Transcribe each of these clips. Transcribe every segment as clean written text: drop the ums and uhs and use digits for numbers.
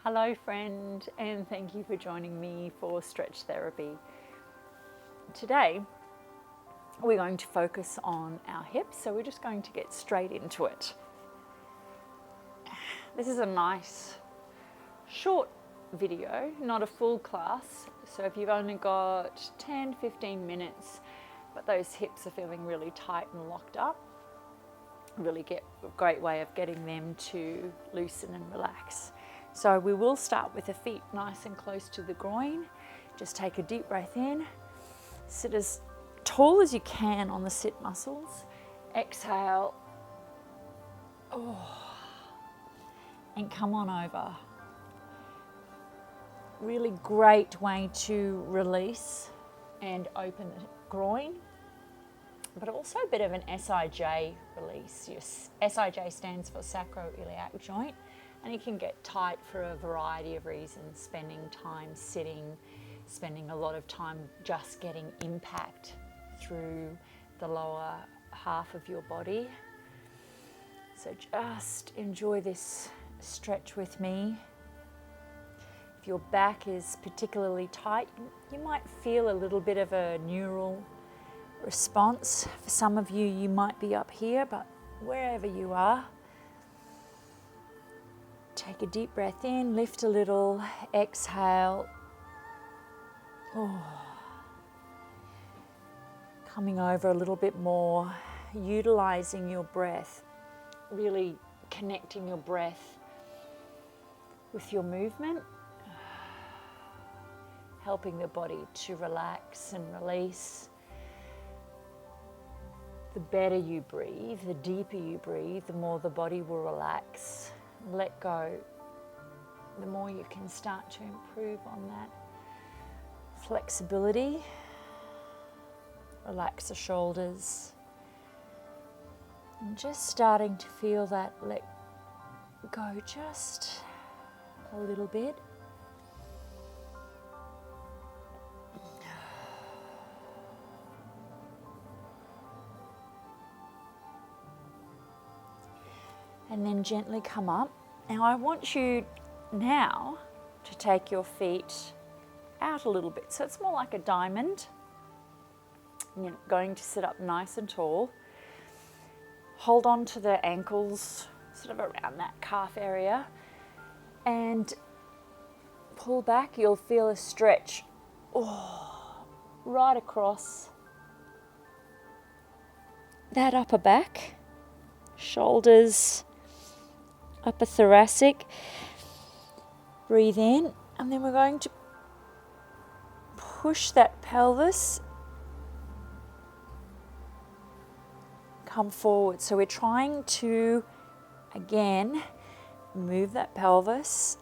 Hello friend, and thank you for joining me for Stretch Therapy. Today we're going to focus on our hips, so we're just going to get straight into it. This is a nice short video, not a full class, so if you've only got 10-15 minutes but those hips are feeling really tight and locked up, really get a great way of getting them to loosen and relax. So we will start with the feet nice and close to the groin. Just take a deep breath in. Sit as tall as you can on the sit muscles. Exhale. And come on over. Really great way to release and open the groin, but also a bit of an SIJ release. Your SIJ stands for sacroiliac joint. And it can get tight for a variety of reasons, spending time sitting, spending a lot of time just getting impact through the lower half of your body. So just enjoy this stretch with me. If your back is particularly tight, you might feel a little bit of a neural response. For some of you, you might be up here, but wherever you are, take a deep breath in, lift a little, exhale. Coming over a little bit more, utilizing your breath, really connecting your breath with your movement, helping the body to relax and release. The better you breathe, the deeper you breathe, the more the body will relax. Let go, the more you can start to improve on that flexibility. Relax the shoulders. And just starting to feel that let go just a little bit. And then gently come up. Now I want you now to take your feet out a little bit. So it's more like a diamond. You're going to sit up nice and tall. Hold on to the ankles, sort of around that calf area. And pull back, you'll feel a stretch right across that upper back, shoulders, upper thoracic. Breathe in, and then we're going to push that pelvis, come forward. So we're trying to, again, move that pelvis,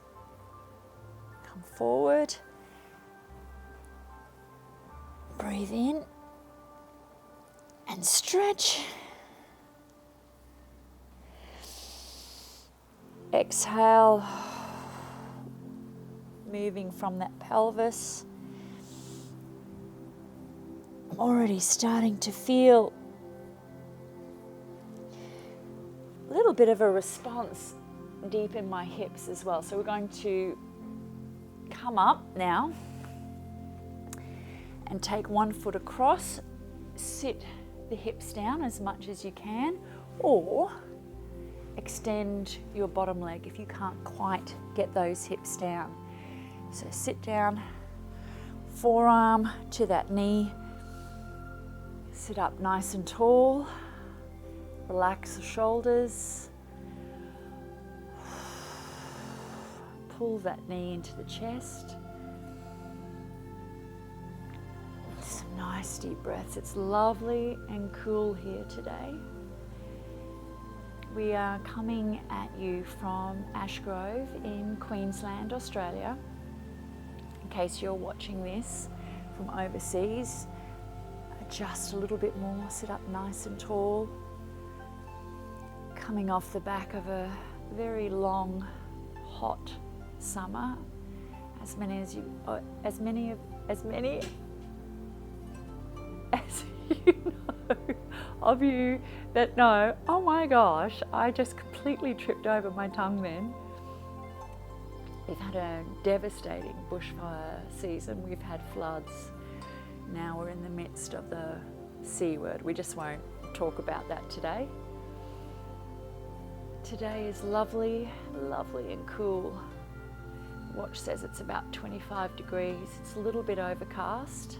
come forward, breathe in, and stretch. Exhale, moving from that pelvis. I'm already starting to feel a little bit of a response deep in my hips as well. So we're going to come up now and take one foot across, sit the hips down as much as you can, or extend your bottom leg if you can't quite get those hips down. So sit down, forearm to that knee, sit up nice and tall, relax the shoulders, pull that knee into the chest. Some nice deep breaths. It's lovely and cool here today. We are coming at you from Ashgrove in Queensland, Australia. In case you're watching this from overseas, adjust a little bit more, sit up nice and tall. Coming off the back of a very long, hot summer, as many as you know of you that know, oh my gosh, I just completely tripped over my tongue then. We've had a devastating bushfire season. We've had floods. Now we're in the midst of the C word. We just won't talk about that today. Today is lovely, lovely and cool. Watch says it's about 25 degrees. It's a little bit overcast.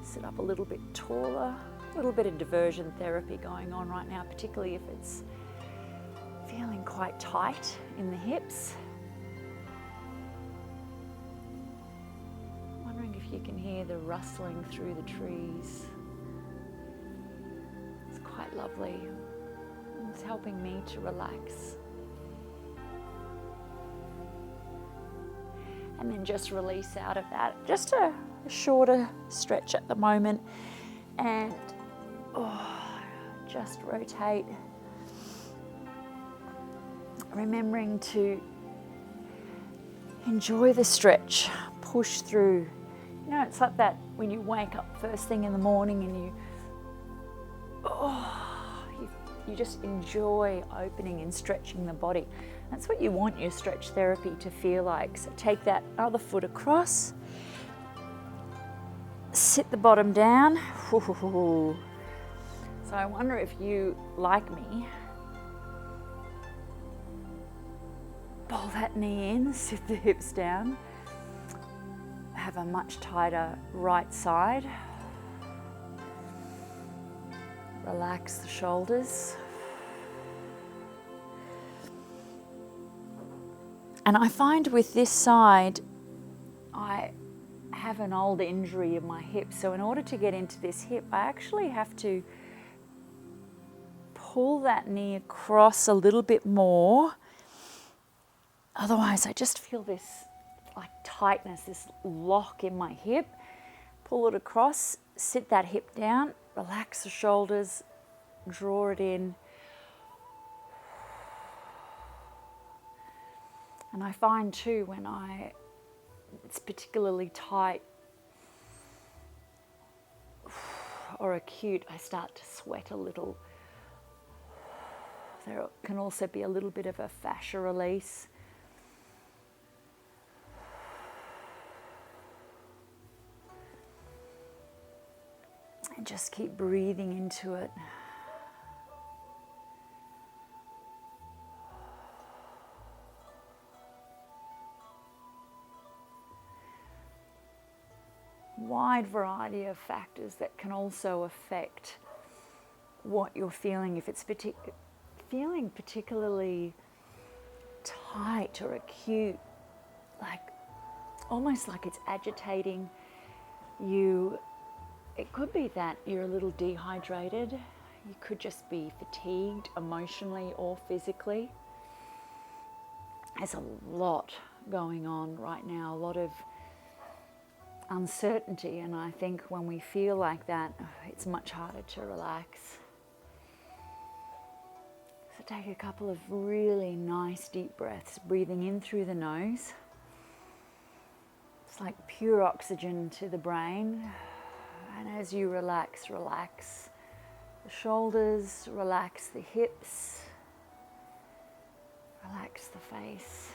Sit up a little bit taller. A little bit of diversion therapy going on right now, particularly if it's feeling quite tight in the hips. Wondering if you can hear the rustling through the trees. It's quite lovely. It's helping me to relax. And then just release out of that. Just a shorter stretch at the moment. And just rotate. Remembering to enjoy the stretch, push through. You know, it's like that when you wake up first thing in the morning and you just enjoy opening and stretching the body. That's what you want your stretch therapy to feel like. So take that other foot across, sit the bottom down. So I wonder if you, like me, pull that knee in, sit the hips down, have a much tighter right side. Relax the shoulders. And I find with this side, I have an old injury in my hip. So in order to get into this hip, I actually have to pull that knee across a little bit more. Otherwise, I just feel this like tightness, this lock in my hip. Pull it across, sit that hip down, relax the shoulders, draw it in. And I find too when it's particularly tight or acute, I start to sweat a little. There can also be a little bit of a fascia release. And just keep breathing into it. Wide variety of factors that can also affect what you're feeling. If it's feeling particularly tight or acute, like almost like it's agitating you, it could be that you're a little dehydrated. You could just be fatigued emotionally or physically. There's a lot going on right now, a lot of uncertainty, and I think when we feel like that, it's much harder to relax. So take a couple of really nice deep breaths, breathing in through the nose. It's like pure oxygen to the brain. And as you relax, relax the shoulders, relax the hips, relax the face.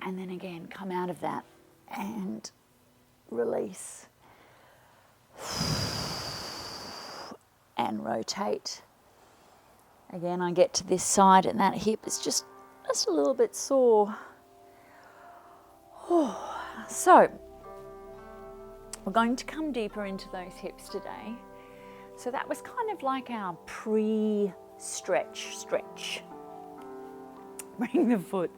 And then again, come out of that and release. And rotate. Again, I get to this side and that hip is just a little bit sore. So, we're going to come deeper into those hips today. So that was kind of like our pre-stretch. Bring the foot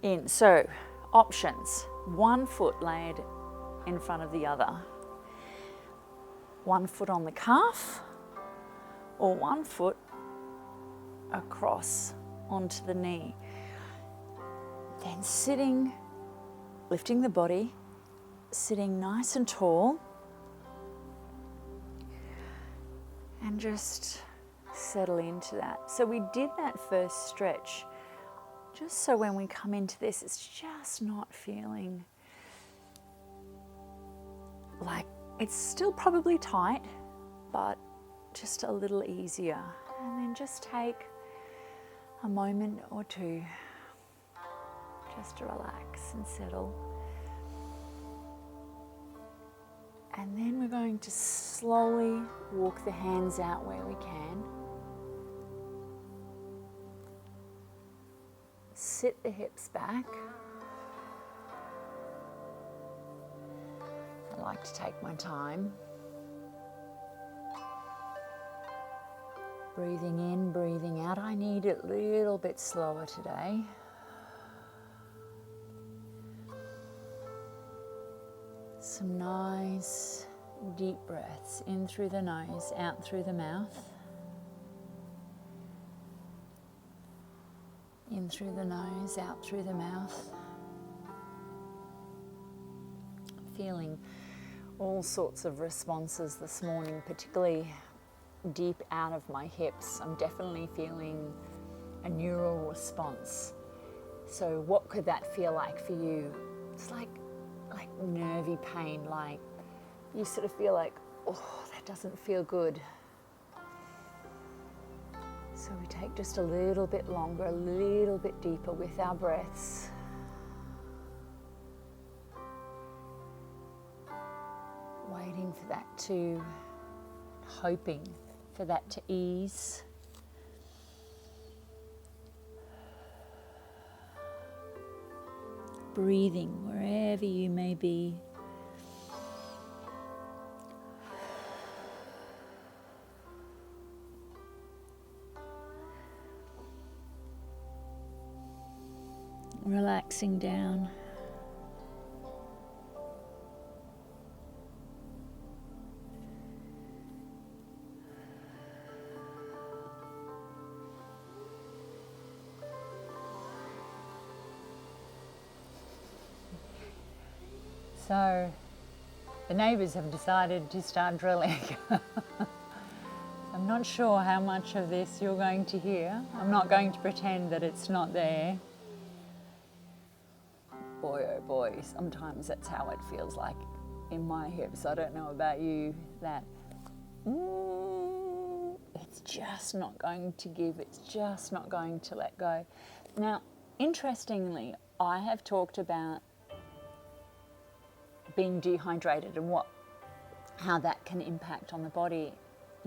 in. So, options. One foot laid in front of the other. One foot on the calf, or one foot across onto the knee. Then sitting, lifting the body, sitting nice and tall, and just settle into that. So we did that first stretch just so when we come into this, it's just not feeling like it's still probably tight, but just a little easier. And then just take a moment or two just to relax and settle. And then we're going to slowly walk the hands out where we can. Sit the hips back. I like to take my time. Breathing in, breathing out. I need it a little bit slower today. Some nice deep breaths in through the nose, out through the mouth. In through the nose, out through the mouth. Feeling all sorts of responses this morning, particularly deep out of my hips. I'm definitely feeling a neural response. So what could that feel like for you? It's like nervy pain, like you sort of feel like, oh, that doesn't feel good. So we take just a little bit longer, a little bit deeper with our breaths. Waiting for that to, hoping for that to ease. Breathing wherever you may be. Relaxing down. So the neighbours have decided to start drilling. I'm not sure how much of this you're going to hear. I'm not going to pretend that it's not there. Boy, oh boy, sometimes that's how it feels like in my hips. I don't know about you, that it's just not going to give, it's just not going to let go. Now, interestingly, I have talked about being dehydrated and how that can impact on the body.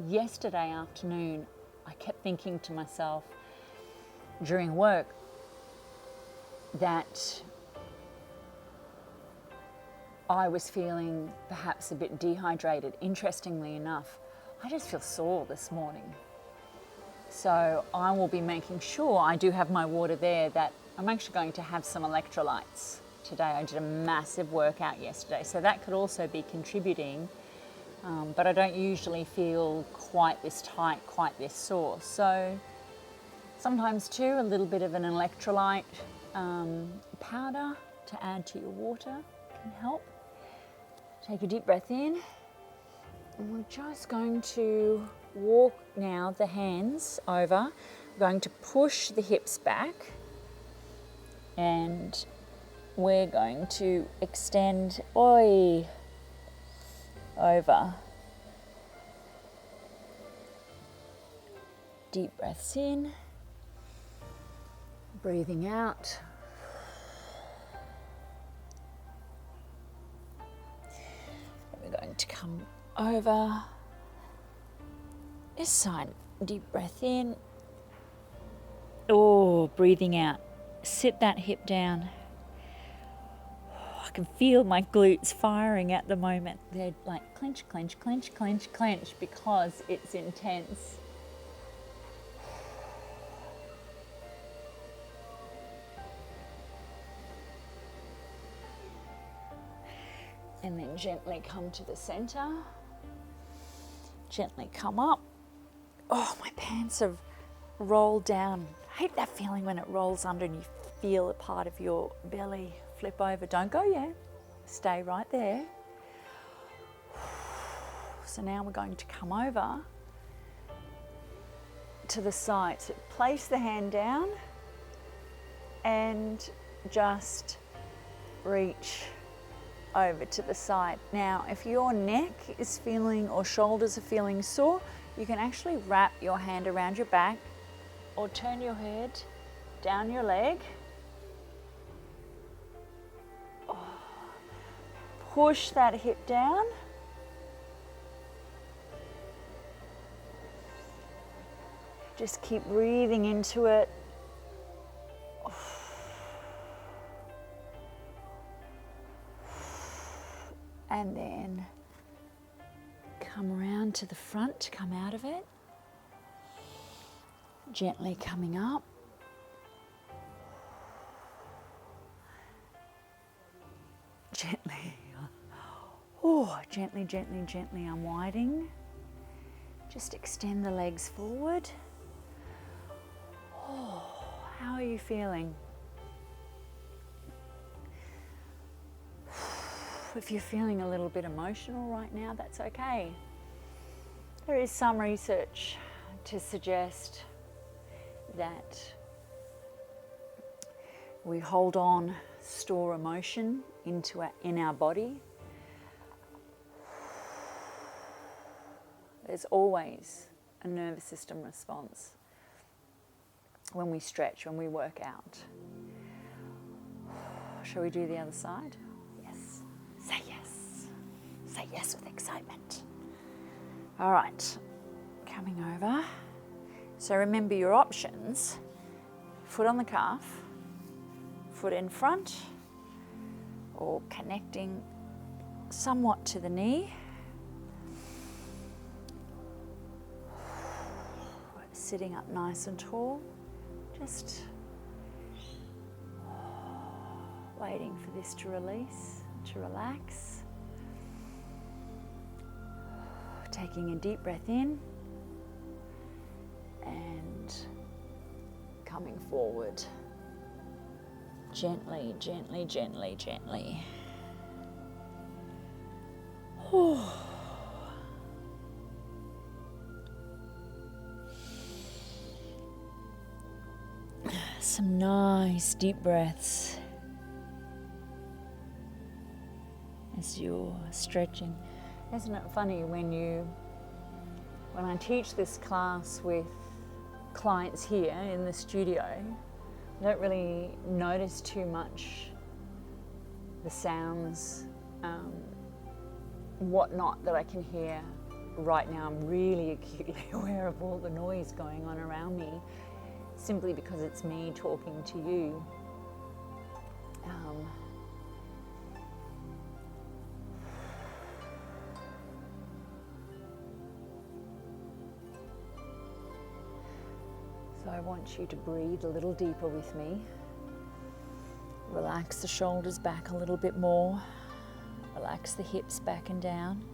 Yesterday afternoon, I kept thinking to myself during work that I was feeling perhaps a bit dehydrated. Interestingly enough, I just feel sore this morning. So I will be making sure I do have my water there, that I'm actually going to have some electrolytes today. I did a massive workout yesterday, so that could also be contributing, but I don't usually feel quite this tight, quite this sore. So sometimes too, a little bit of an electrolyte powder to add to your water can help. Take a deep breath in, and we're just going to walk now the hands over. We're going to push the hips back, and we're going to extend over. Deep breaths in, breathing out. We're going to come over this side. Deep breath in. Oh, breathing out. Sit that hip down. I can feel my glutes firing at the moment. They're like clench, clench, clench, clench, clench, because it's intense. And then gently come to the center. Gently come up. Oh, my pants have rolled down. I hate that feeling when it rolls under and you feel a part of your belly flip over. Don't go yet. Stay right there. So now we're going to come over to the side. So place the hand down and just reach over to the side. Now, if your neck is feeling or shoulders are feeling sore, you can actually wrap your hand around your back or turn your head down your leg. Push that hip down. Just keep breathing into it. And then come around to the front, come out of it. Gently coming up. Gently. Oh, gently, gently, gently unwinding. Just extend the legs forward. Oh, how are you feeling? If you're feeling a little bit emotional right now, that's okay. There is some research to suggest that we hold on, store emotion in our body. There's always a nervous system response when we stretch, when we work out. Shall we do the other side? Yes. Say yes. Say yes with excitement. All right, coming over. So remember your options. Foot on the calf, foot in front, or connecting somewhat to the knee. Sitting up nice and tall, just waiting for this to release, to relax. Taking a deep breath in and coming forward. Gently, gently, gently, gently. Some nice deep breaths as you're stretching. Isn't it funny when I teach this class with clients here in the studio, I don't really notice too much the sounds, whatnot that I can hear right now. I'm really acutely aware of all the noise going on around me, simply because it's me talking to you. So I want you to breathe a little deeper with me. Relax the shoulders back a little bit more. Relax the hips back and down.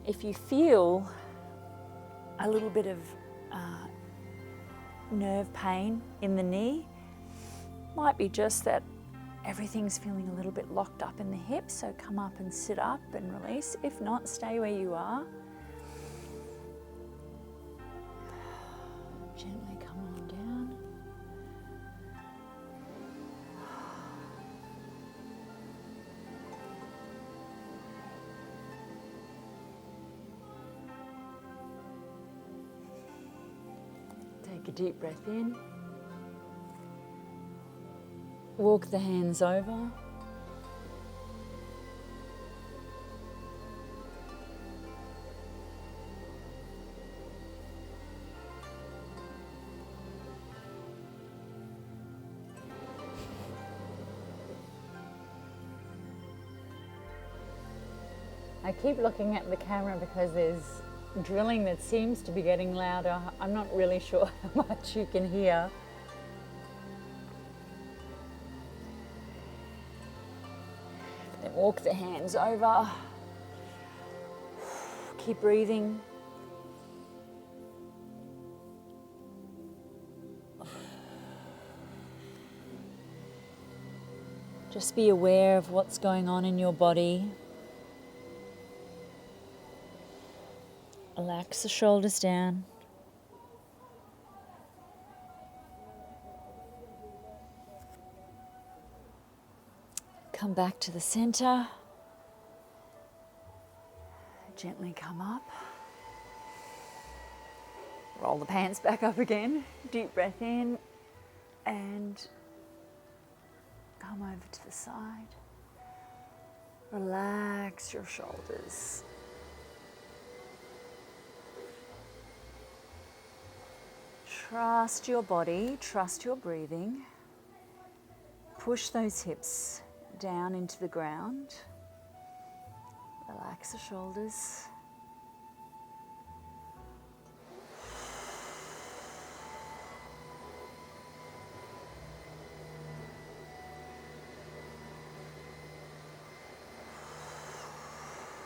If you feel a little bit of nerve pain in the knee, might be just that everything's feeling a little bit locked up in the hips, so come up and sit up and release. If not, stay where you are. Gently come on down. Take a deep breath in. Walk the hands over. I keep looking at the camera because there's drilling that seems to be getting louder. I'm not really sure how much you can hear. Then walk the hands over. Keep breathing. Just be aware of what's going on in your body. Relax the shoulders down. Come back to the center. Gently come up. Roll the pants back up again. Deep breath in and come over to the side. Relax your shoulders. Trust your body, trust your breathing. Push those hips down into the ground. Relax the shoulders.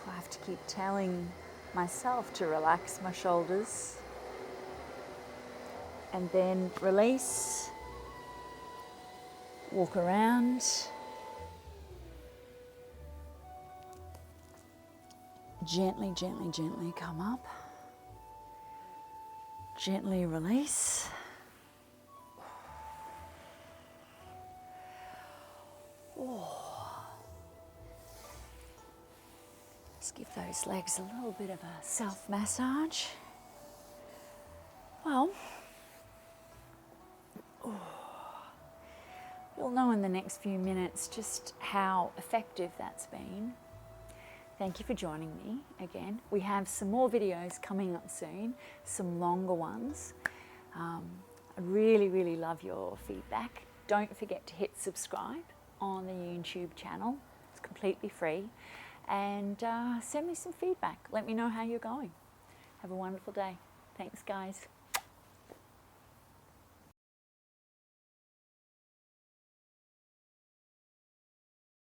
I have to keep telling myself to relax my shoulders. And then release. Walk around. Gently, gently, gently come up. Gently release. Just give those legs a little bit of a self-massage. Well, you'll know in the next few minutes just how effective that's been. Thank you for joining me again. We have some more videos coming up soon, some longer ones. I really, really love your feedback. Don't forget to hit subscribe on the YouTube channel. It's completely free. And send me some feedback. Let me know how you're going. Have a wonderful day. Thanks, guys.